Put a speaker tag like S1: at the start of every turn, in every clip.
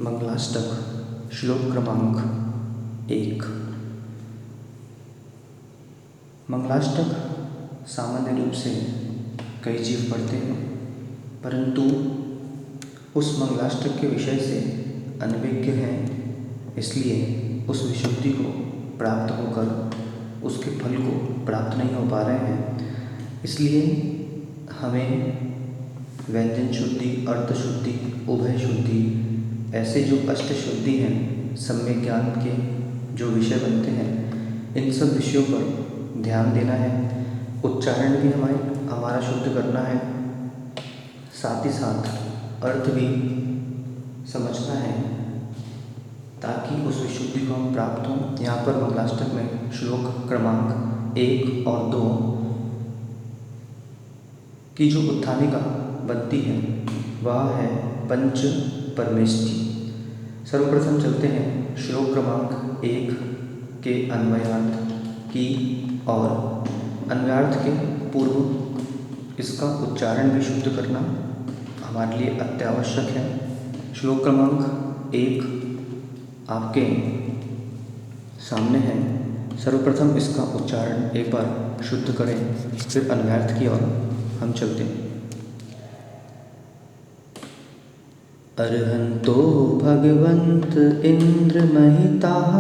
S1: मंगलाष्टक श्लोक क्रमांक 1। मंगलाष्टक सामान्य रूप से कई जीव पढ़ते हैं, परंतु उस मंगलाष्टक के विषय से अनभिज्ञ हैं, इसलिए उस विशुद्धि को प्राप्त होकर उसके फल को प्राप्त नहीं हो पा रहे हैं। इसलिए हमें व्यंजन शुद्धि, अर्थ शुद्धि, उभय शुद्धि, ऐसे जो अष्ट शुद्धि हैं, सम्यक ज्ञान के जो विषय बनते हैं, इन सब विषयों पर ध्यान देना है। उच्चारण भी हमारा शुद्ध करना है, साथ ही साथ अर्थ भी समझना है, ताकि उस विशुद्धि को हम प्राप्त हों। यहाँ पर मंगलाष्टक में श्लोक क्रमांक 1 और 2 की जो उत्थानिका बनती है वह है पंच परमेष्टि। सर्वप्रथम चलते हैं श्लोक क्रमांक 1 के अन्वयार्थ की और अन्वयार्थ के पूर्व इसका उच्चारण भी शुद्ध करना हमारे लिए अत्यावश्यक है। श्लोक क्रमांक 1 आपके सामने है। सर्वप्रथम इसका उच्चारण एक बार शुद्ध करें, फिर अन्वयार्थ की ओर हम चलते हैं। अर्हन्तो भगवन्त इंद्र महिताः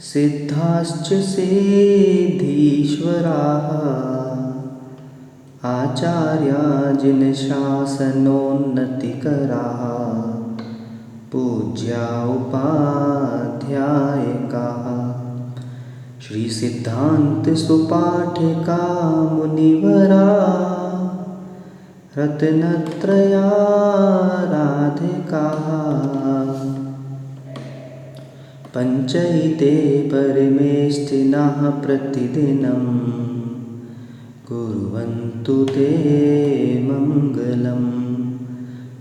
S1: सिद्धाश्च सिद्धीश्वराः आचार्या जिनशासनोन्नतिकराः पूज्या उपाध्यायकाः श्री सिद्धांत सुपाठिका मुनिवरा रत्नत्रयाराधिकाः पंचैते परमेष्ठिनः प्रतिदिनं कुर्वन्तु ते मङ्गलं,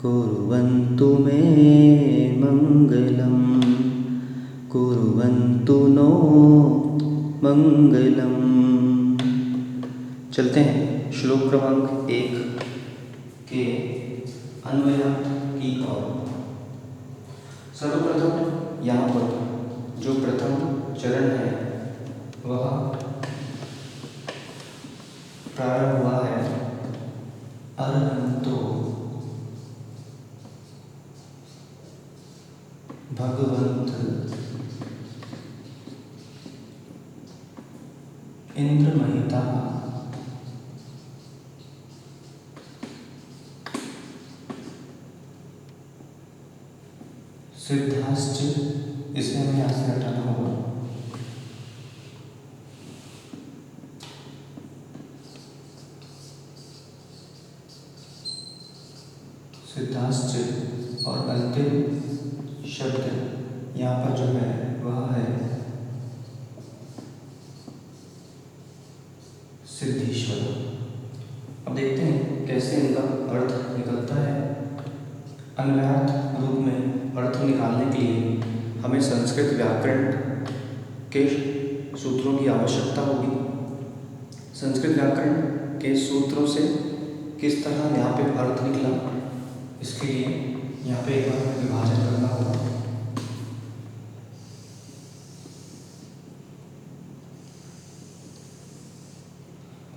S1: कुर्वन्तु मे मङ्गलं, कुर्वन्तु नो मङ्गलम्। चलते हैं श्लोक क्रमांक 1 के अन्वयार्थ की ओर। सर्वप्रथम यहाँ पर जो प्रथम चरण है वह प्रारंभ हुआ है अर्हन्तो भगवन्त इंद्र महिताः सिद्धाश्च, इसमें हमें यहाँ से हटाना होगा। सिद्धाश्च और अंतिम शब्द यहाँ पर जो है वह है सिद्धीश्वर। अब देखते हैं कैसे इनका अर्थ निकलता है। अन्वयार्थ रूप में अर्थ निकालने के लिए हमें संस्कृत व्याकरण के सूत्रों की आवश्यकता होगी। संस्कृत व्याकरण के सूत्रों से किस तरह यहाँ पे अर्थ निकला, इसके लिए यहाँ पे एक बार विभाजन करना होगा।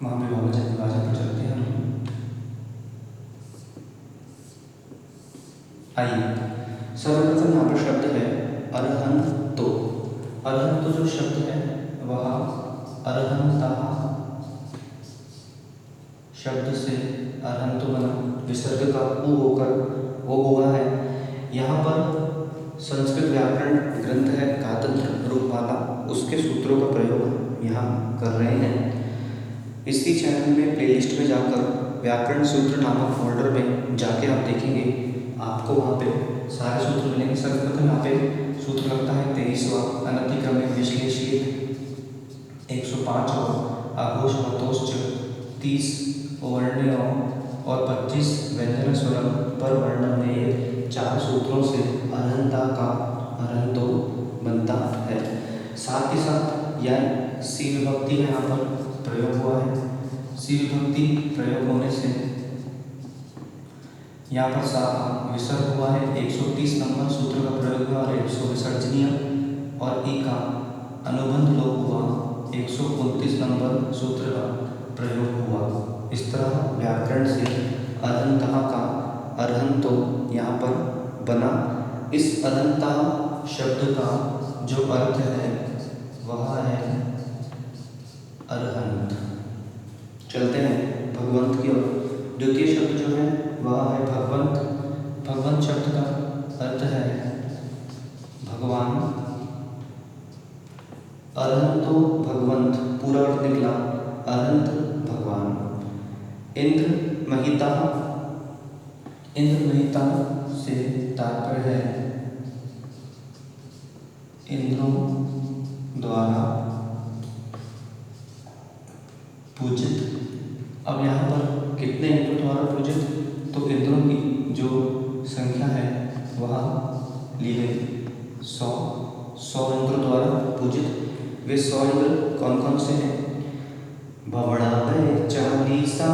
S1: वहाँ पे विभाजन पर चलते हैं। आइए, सर्वप्रथम यहाँ पर शब्द है अर्हन्तो। अर्हन्तो जो शब्द है वह अर्हन्ताः शब्द से अर्हन्तो बना, विसर्ग का उ होकर वो हुआ है। यहाँ पर संस्कृत व्याकरण ग्रंथ है कातंत्र रूपमाला, उसके सूत्रों का प्रयोग यहाँ कर रहे हैं। इसी चैनल में प्लेलिस्ट में जाकर व्याकरण सूत्र नामक फोल्डर में जाके आप देखेंगे, आपको वहाँ पे सारे सूत्र मिलेंगे। सर्वप्रथम यहाँ पे सूत्र लगता है 23वां अनतिक्रमिक विश्लेषित 105 और आघोष मतोश्च 30 वर्णों और 25 व्यंजन स्वरम पर वर्णन में 4 सूत्रों से अर्हन्ता का अर्हन्तो बनता है। साथ ही साथ यह सी विभक्ति में यहाँ पर प्रयोग हुआ है। सी विभक्ति प्रयोग होने से यहाँ पर विसर्ग हुआ है 130 नंबर सूत्र का प्रयोग हुआ और 100 विसर्जनीय, और ई का अनुबंध लोप हुआ 129 नंबर सूत्र का प्रयोग हुआ। इस तरह व्याकरण से अदंतः का अर्हंतो यहाँ पर बना। इस अदंतः शब्द का जो अर्थ है वह है अर्हंत। चलते हैं भगवंत की ओर। द्वितीय शब्द जो है वह है भगवंत। भगवंत शब्द का अर्थ है भगवान। अर्हंतो भगवंत पूरा अर्थ निकला अर्हंत भगवान। इंद्र महिता, इंद्र महिता से तात्पर्य है इंद्रों द्वारा पूजित। अब यहाँ पर कितने इंद्रों द्वारा पूजित, तो इंद्रों की जो संख्या है वह ली गई 100 इंद्रों द्वारा पूजित। वे 100 इंद्र कौन कौन से हैं? भवनालय चालीसा,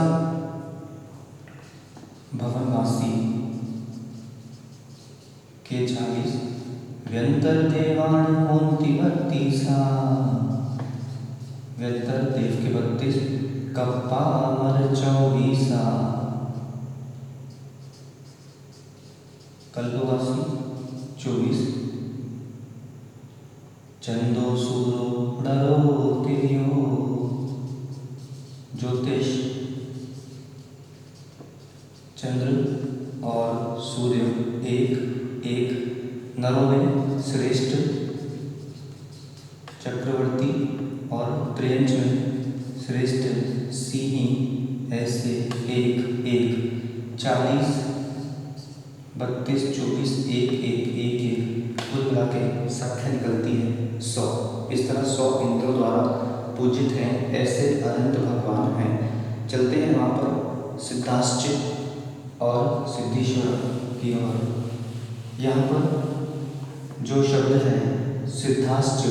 S1: भवनवासी के 40, व्यंतर देवान होंति 32, व्यंतर देव के 32, कप्पा अमर 24, कल्पवासी 24, चंदो सूरो नरो तिर्यो, ज्योतिष चंद्र और सूर्य एक एक, नरों में श्रेष्ठ चक्रवर्ती और त्रियंच में श्रेष्ठ सिंह, ऐसे एक एक, 40 32 24 एक एक एक एक, कुल मिला के संख्या निकलती है 100। इस तरह 100 इंद्रों द्वारा पूजित हैं, ऐसे अनंत भगवान हैं। चलते हैं वहाँ पर सिद्धाश्च और सिद्धेश्वर की ओर। यहाँ पर जो शब्द है सिद्धाश्च,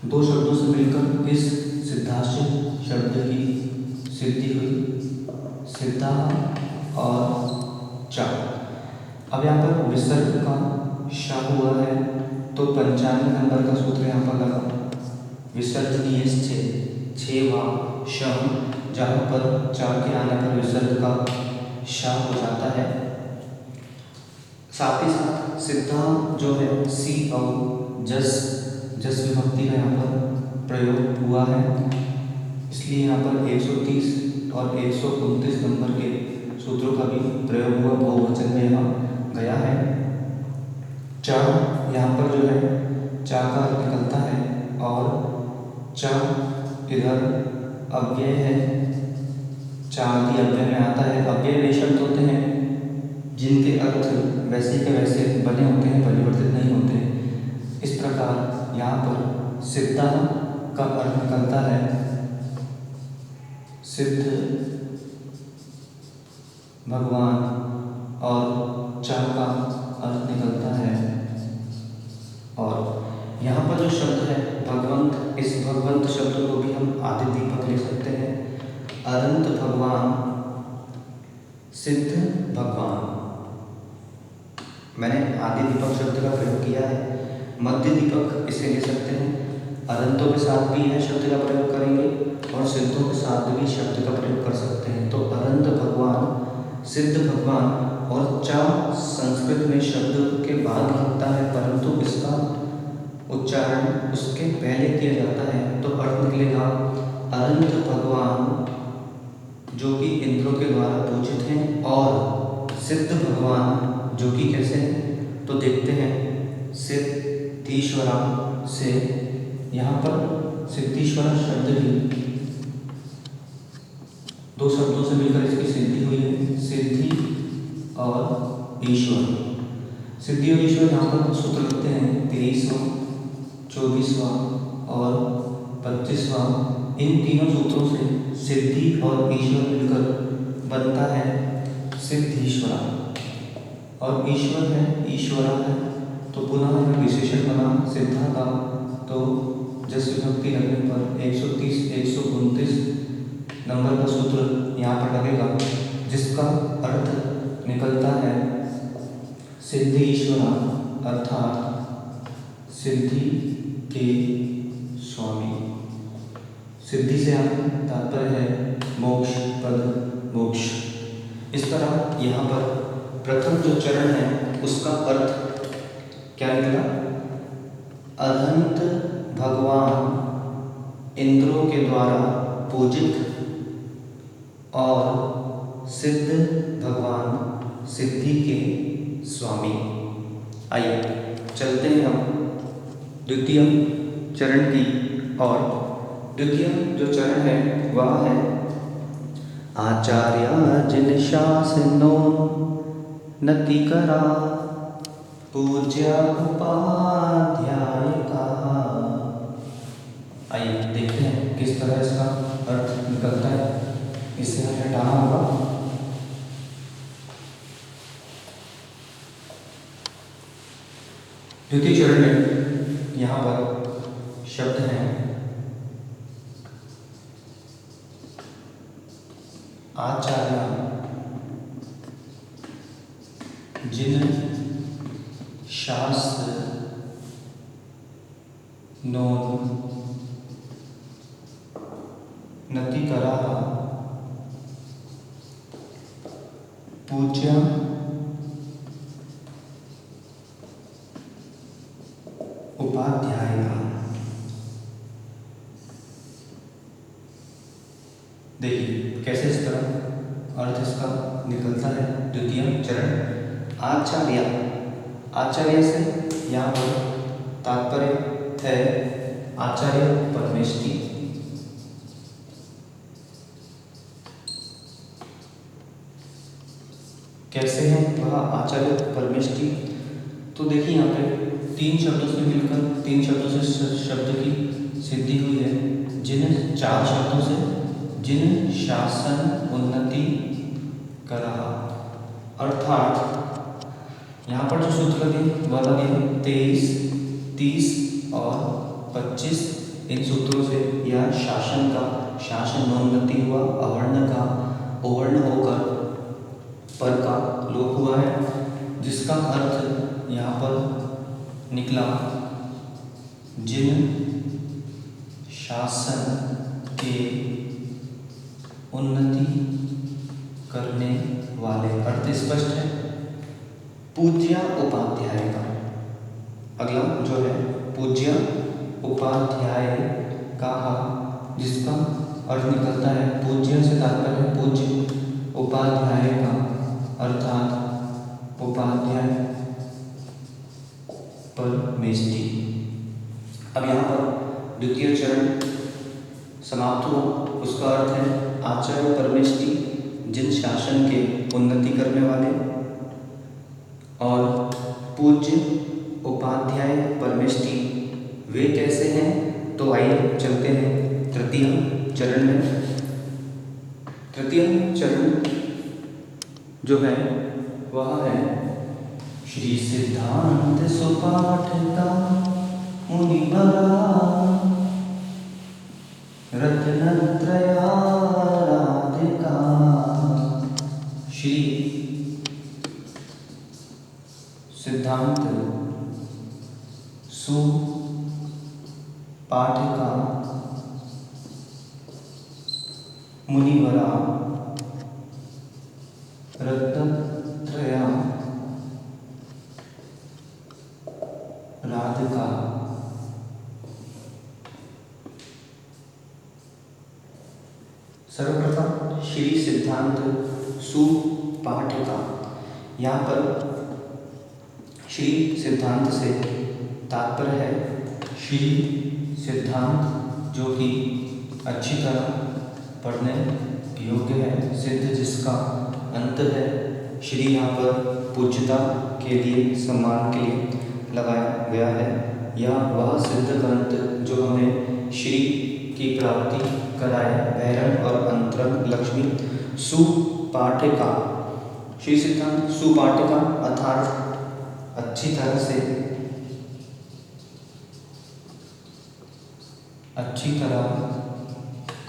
S1: 2 शब्दों से मिलकर इस सिद्धाश्च शब्द की सिद्धि हुई, सिद्धा और चा। अब यहाँ पर विसर्ग का शा हुआ है तो 95 नंबर का सूत्र यहाँ पर लगा। विसर्जनीय 6वां शम, जहाँ पर चा के आने पर विसर्ग का शा हो जाता है। साथ ही साथ सिद्धा जो है सी और जस विभक्ति का यहाँ पर प्रयोग हुआ है, इसलिए यहाँ पर 130 और 129 नंबर के सूत्रों का भी प्रयोग हुआ, बहुवचन में यहाँ गया है। चा यहाँ पर जो है चा का अर्थ निकलता है और चा इधर अव्यय है, चा आदि अव्यय में आता है। अव्यय वे शब्द होते हैं जिनके अर्थ वैसे के वैसे बने होते हैं, परिवर्तित नहीं होते। इस प्रकार यहाँ पर सिद्धा का अर्थ निकलता है सिद्ध भगवान, और चा का अर्थ निकलता है। और यहाँ पर जो शब्द है भगवंत, इस भगवंत शब्द को भी हम आदि दीपक ले सकते हैं। अनंत भगवान, सिद्ध भगवान, मैंने आदि दीपक शब्द का प्रयोग किया है। मध्य दीपक इसे ले सकते हैं, अनंतों के साथ भी यह शब्द का प्रयोग करेंगे और सिद्धों के साथ भी शब्द का प्रयोग कर सकते हैं। तो अनंत भगवान, सिद्ध भगवान, और चा संस्कृत में शब्द के बाद लगता है परंतु इसका उच्चारण उसके पहले किया जाता है, तो अर्थ निकलेगा अनंत भगवान जो कि इंद्रों के द्वारा पूजित हैं, और सिद्ध भगवान जो कि कैसे हैं, तो देखते हैं सिद्धीश्वरा से। यहाँ पर सिद्धीश्वरा शब्द ही 2 शब्दों से मिलकर इसकी सिद्धि हुई है, सिद्धि और ईश्वर। सिद्धि और ईश्वर यहाँ पर सूत्र लिखते हैं 23वां, 24वां और 25वां। इन तीनों सूत्रों से सिद्धि और ईश्वर मिलकर बनता है सिद्धीश्वरा, और ईश्वर है ईश्वरा है, तो पुनः यह विशेषण बना सिद्धा का, तो जस विभक्ति लगने पर 130 129 नंबर का सूत्र यहाँ पर लगेगा। जिसका अर्थ निकलता है सिद्धीश्वरा अर्थात सिद्धि के स्वामी। सिद्धि से तात्पर्य है मोक्ष, पद, मोक्ष। इस तरह यहाँ पर प्रथम जो चरण है उसका अर्थ क्या निकला? अनंत भगवान इंद्रों के द्वारा पूजित और सिद्ध भगवान सिद्धि के स्वामी। आइए चलते हैं हम द्वितीय चरण की और। द्वितीय जो चरण है वह है आचार्य जिन शासनो नति करा पूज्य उपाध्याय का। आइए देखते हैं किस तरह इसका अर्थ निकलता है। इसे हमें हटाना होगा। द्वितीय चरण में यहाँ पर शब्द हैं आचार्य जिन शास्त्र नो नति करा पूज्य उपाध्याय का। देखिए कैसे इस तरह अर्थ इसका निकलता है। द्वितीय चरण आचार्य, आचार्य से यहाँ पर तात्पर्य है आचार्य परमेष्टि। कैसे है वह आचार्य परमेष्टि? तो देखिए यहाँ पे तीन शब्दों से मिलकर तीन शब्दों से शब्द की सिद्धि हुई है। जिन चार शब्दों से जिन शासन उन्नति करा, अर्थात यहाँ पर जो सूत्र लगे वह लगे 23, 30 और 25। इन सूत्रों से यह शासन का शासनोन्नति हुआ, अवर्ण का उवर्ण होकर पर का लोप हुआ है, जिसका अर्थ यहाँ पर निकला जिन शासन के उन्नति करने वाले। अर्थ स्पष्ट है। पूज्य उपाध्याय का अगला जो है पूज्य उपाध्याय का, जिसका अर्थ निकलता है पूज्य से तात्पर्य पूज्य, उपाध्याय का अर्थात उपाध्याय परमेष्टि। अब यहाँ पर द्वितीय चरण समाप्त हुआ। उसका अर्थ है आचार्य परमेष्टि जिन शासन के उन्नति करने वाले, और पूज्य उपाध्याय परमेष्टि वे कैसे हैं? तो आइए चलते हैं तृतीय चरण में। तृतीय चरण जो है वह है श्री सिद्धांत सुपाठ का मुनिवरा रत्नत्रयाराधिका। श्री सिद्धांत सुपाठ का मुनिवरा रत्नत्रया राधिका। सर्वप्रथम श्री सिद्धांत सुपाठ का। यहाँ पर श्री सिद्धांत से तात्पर्य है श्री सिद्धांत जो कि अच्छी तरह पढ़ने योग्य है, सिद्ध जिसका अंत है। श्री यहाँ पर पूज्यता के लिए, सम्मान के लिए लगाया गया है। यह वह सिद्ध ग्रंथ जो हमें श्री की प्राप्ति कराए, भैरव और अंतरंग लक्ष्मी। सुपाठिका, श्री सिद्धांत सुपाठिका अर्थात अच्छी तरह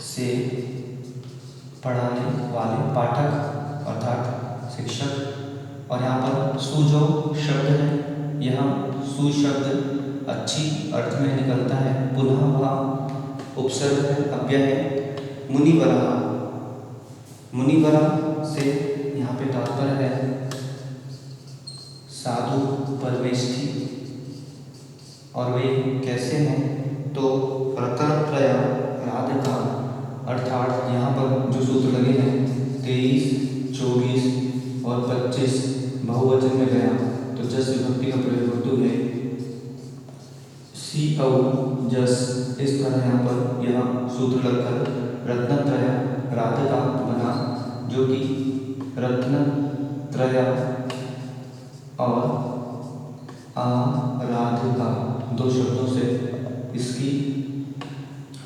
S1: से पढ़ाने वाले पाठक अर्थात शिक्षक। और यहाँ पर सु जो शब्द है, यह सु शब्द अच्छी अर्थ में निकलता है। पुनः वह उपसर्ग है, अव्यय है। मुनिवरा, मुनिवरा से यहाँ पे तात्पर्य है साधु परमेष्ठी। और वे कैसे हैं, तो रत्नत्रय राधिका, अर्थात यहाँ पर जो सूत्र लगे हैं 23, 24 और 25 बहुवचन में गया तो जस विभक्ति का प्रयोग होते हुए सी औ जस, इस तरह यहाँ पर यह सूत्र लगकर रत्नत्रय राधिका बना, जो कि रत्नत्रय और आराधिका दो शब्दों से इसकी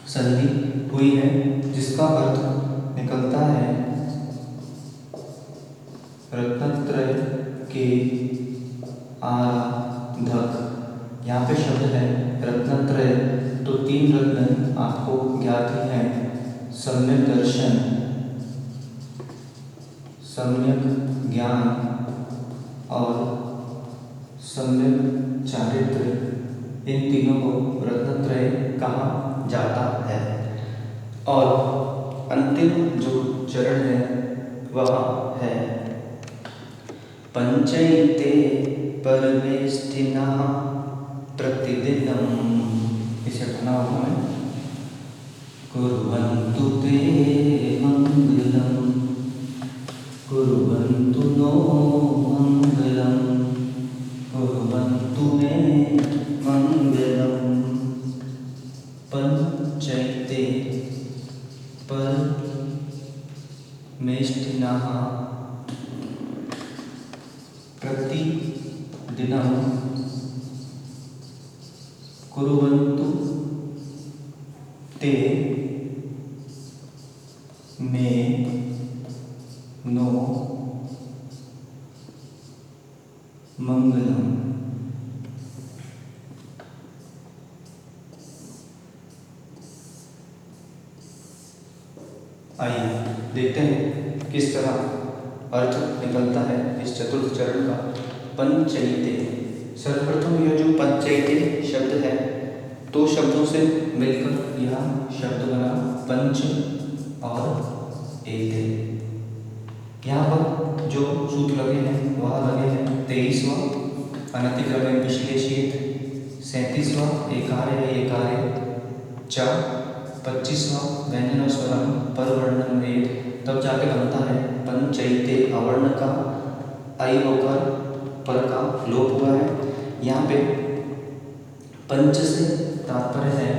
S1: संधि हुई है, जिसका अर्थ निकलता है रत्नत्रय के आराधक। यहाँ पे शब्द है रत्नत्रय, तो 3 रत्न आपको ज्ञात ही है, सम्यक दर्शन, सम्यक ज्ञान और सम्यक चारित्र। इन तीनों को रत्नत्रय कहा जाता है। और अंतिम जो चरण है वह है पंचैते परमेष्ठिनः प्रतिदिनम्। इसे पढ़ना होगा हमें। कुर्वन्तु ते मंगलम्, कुर्वन्तु नो मंगलम्, कुर्वन्तु मे मंगलम्। पंचैते परमेष्ठिनः प्रतिदिनं कुर्वन्तु ते मे नो मंगलम्। आइए देखते हैं किस तरह अर्थ निकलता है इस चतुर्थ चरण का। पंचैते, सर्वप्रथम यह जो पंचैते शब्द है, 2 शब्दों से मिलकर यह शब्द बना पंच और एते। यहाँ पर जो सूत्र लगे हैं वह लगे हैं 23वां अनतिक्रमे विश्लेषित, 37वां एकार्य है एकार्य च, 25वां व्यंजन और स्वरम परवर्णन वेद। तब जाके बनता है पंचैते, अवर्ण का आई होकर पर का लोप हुआ है। यहाँ पे पंच से तात्पर्य है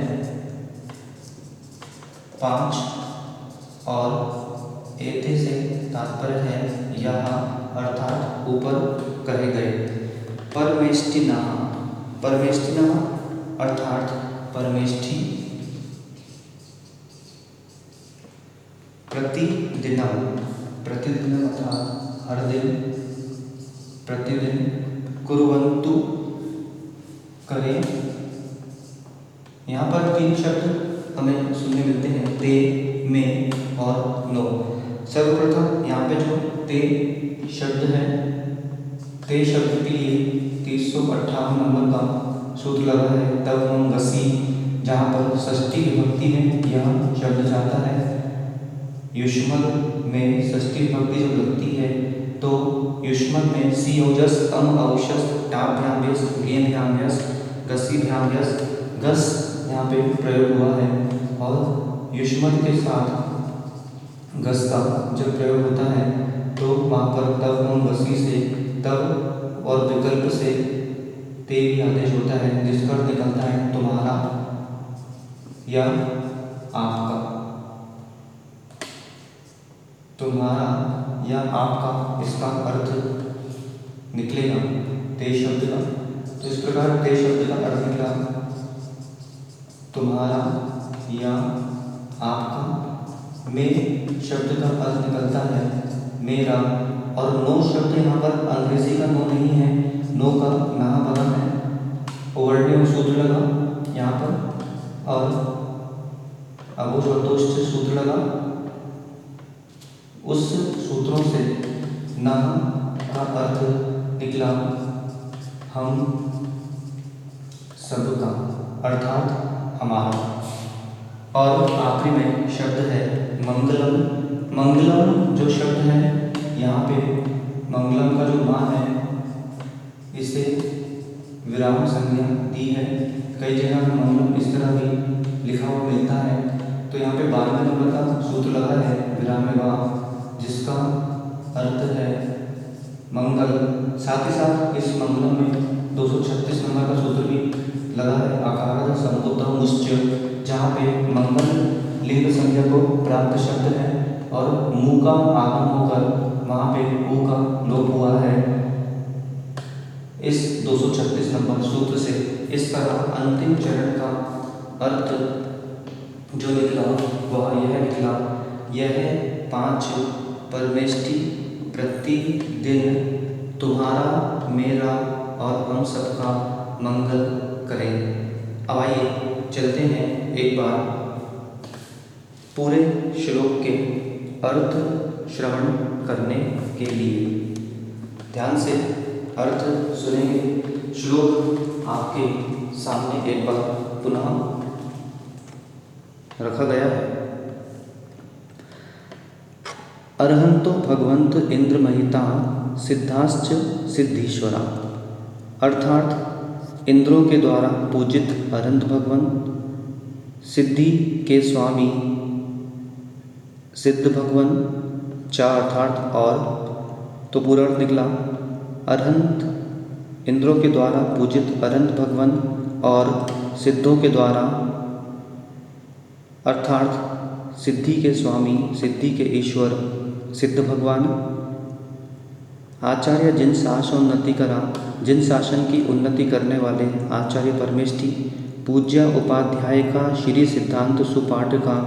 S1: 5 और एते से तात्पर्य है यह, अर्थात ऊपर कहे गए। परमेष्ठिनः, परमेष्ठिनः अर्थात परमेष्ठी। प्रतिदिनम, प्रतिदिन अर्थात हर दिन, प्रतिदिन। कुर्वन्तु करें। यहाँ पर 3 शब्द हमें सुनने मिलते हैं, ते, में और नो। सर्वप्रथम यहाँ पे जो ते शब्द है, ते शब्द के लिए 358 नंबर का सूत्र लगा है। तब हम गसी, जहाँ पर षष्ठी विभक्ति में यह शब्द जाता है। युष्मल में षष्ठी विभक्ति जब लगती है तो युष्मल में सी ओजस अम औशस टाभ्याम यस गेभ्याम यस गसीभ्याम यस गस यहाँ पे प्रयोग हुआ है। और युष्मल के साथ गस का जब प्रयोग होता है तो वहाँ पर तब हम गसी से तब और विकल्प से ते भी आदेश होता है, जिसका अर्थ निकलता है तुम्हारा या आपका, तुम्हारा या आपका, इसका अर्थ निकलेगा ते शब्द का। तो इस प्रकार ते शब्द का अर्थ निकला तुम्हारा या आपका। में शब्द का अर्थ निकलता है मेरा। और नो शब्द यहाँ पर अंग्रेजी का नो नहीं है, नो का नहा बना है, ओवर्णीय सूत्र लगा यहाँ पर और अबोधोष्ठ सूत्र लगा। उस सूत्रों से निकला हम सबका अर्थात हमारा। और आखिरी में शब्द है मंगलम। मंगलम जो शब्द है यहाँ पे मंगलम का जो माँ है इसे विराम संज्ञा दी है। कई जगह मंगलम इस तरह भी लिखा हुआ मिलता है। तो यहाँ पे 12वें नंबर का सूत्र लगा है विराम में वाह, जिसका अर्थ है मंगल। साथ ही साथ इस मंगलम में 236 नंबर का सूत्र भी लगा है आकार संबोधन मुश्च, जहाँ पे मंगल लिंग संज्ञा को प्राप्त शब्द है और मुंह का आगम होकर वहाँ पे ऊ का लोप हुआ है इस 236 नंबर सूत्र से। इस तरह अंतिम चरण का अर्थ जो निकला वह यह निकला, यह 5 परमेष्टि प्रतिदिन तुम्हारा मेरा और हम सबका मंगल करें। अब आइए चलते हैं एक बार पूरे श्लोक के अर्थ श्रवण करने के लिए। ध्यान से अर्थ सुनेंगे। श्लोक आपके सामने एक बार पुनः रखा गया है। अर्हंतो भगवंत इंद्र महिता सिद्धाश्च सिद्धीश्वरा। अर्थात इंद्रों के द्वारा पूजित अरहंत भगवान, सिद्धि के स्वामी सिद्ध भगवान, चार अर्थात और, तो पूरा अर्थ निकला अरहंत इंद्रों के द्वारा पूजित अरहंत भगवान और सिद्धों के द्वारा अर्थात सिद्धि के स्वामी सिद्धि के ईश्वर सिद्ध भगवान। आचार्य जिन शासोन्नति करा, जिन शासन की उन्नति करने वाले आचार्य परमेष्टि, पूज्य उपाध्याय का श्री सिद्धांत सुपाठ का,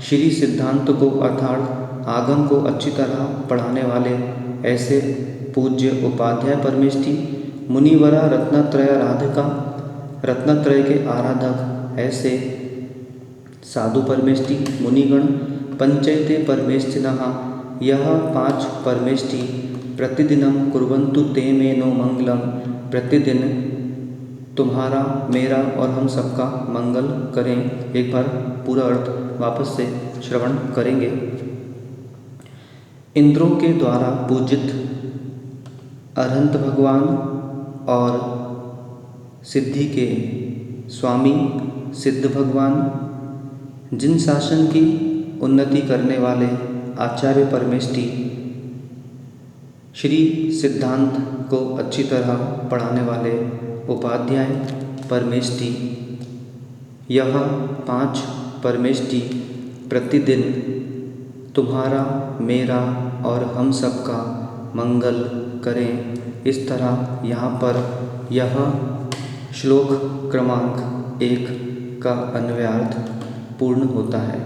S1: श्री सिद्धांत को अर्थात आगम को अच्छी तरह पढ़ाने वाले ऐसे पूज्य उपाध्याय परमेष्टि, मुनिवरा रत्नत्रय आराधका, रत्नत्रय के आराधक ऐसे साधु परमेष्टि मुनिगण, पंचैते परमेष्टिनः, यह 5 परमेष्टि प्रतिदिनम कुर्वन्तु ते मे नो मंगलम, प्रतिदिन तुम्हारा मेरा और हम सबका मंगल करें। एक बार पूरा अर्थ वापस से श्रवण करेंगे। इंद्रों के द्वारा पूजित अरहंत भगवान और सिद्धि के स्वामी सिद्ध भगवान, जिन शासन की उन्नति करने वाले आचार्य परमेष्टि, श्री सिद्धांत को अच्छी तरह पढ़ाने वाले उपाध्याय परमेष्टि, यह 5 परमेष्टि प्रतिदिन तुम्हारा मेरा और हम सबका मंगल करें। इस तरह यहाँ पर यह श्लोक क्रमांक 1 का अन्वयार्थ पूर्ण होता है।